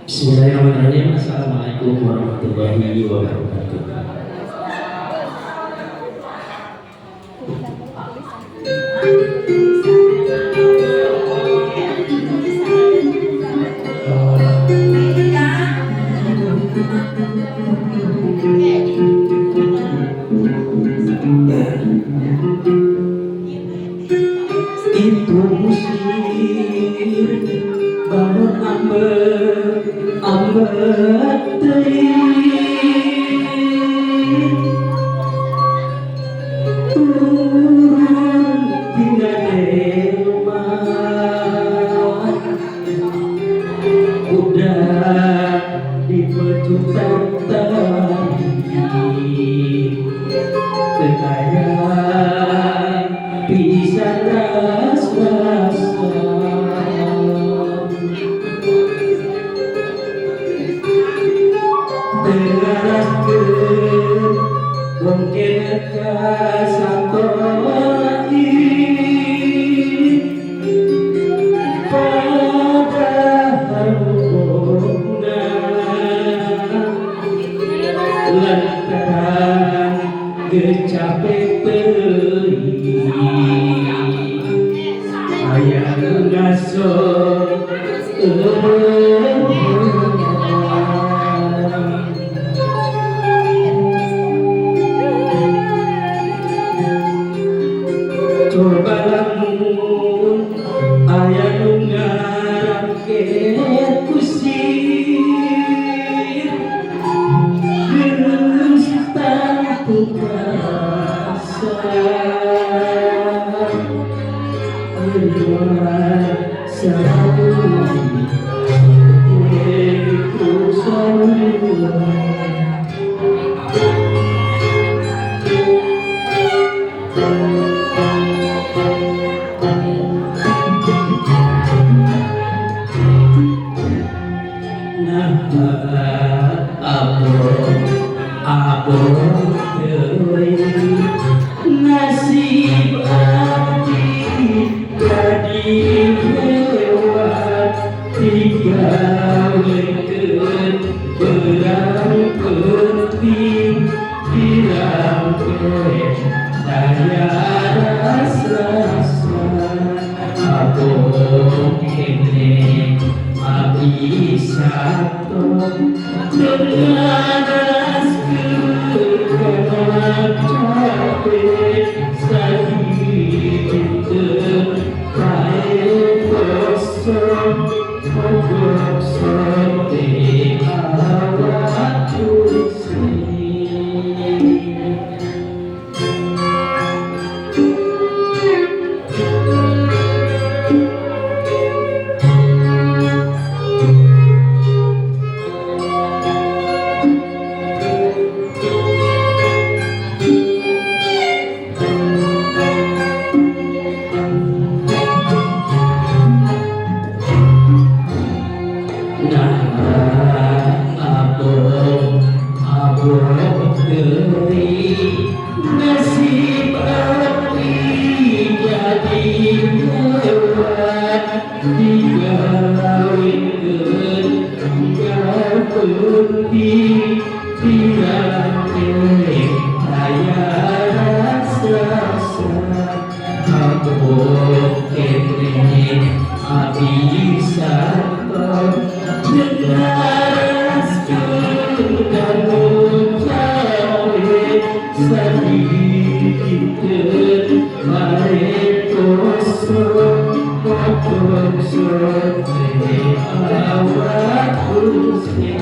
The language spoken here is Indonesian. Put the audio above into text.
Bismillahirrahmanirrahim. Assalamualaikum warahmatullahi wabarakatuh. Itu muslim bangun ambet turun tina demat udah di pecutan kekayaan bisa ras-rasan teraraskeun mungkin ka satori padahal hubungna lantaran geus teuing aya ngaso coba lamun aya nu ngarangkeun kusir geus tantu kasa luar sabun itu saluran abon teuing nasib abdi jadi lewat digawekeun berang penting bilang daya rasa abon kene abdi sato dengan capek sakit kain kosong mogok seperti awak kursi nasib abdi jadi lewat digawekeun penting bilang daya rasa abon kene abdi sato dengan dan sakit mare kosong mogok seperti awak kursi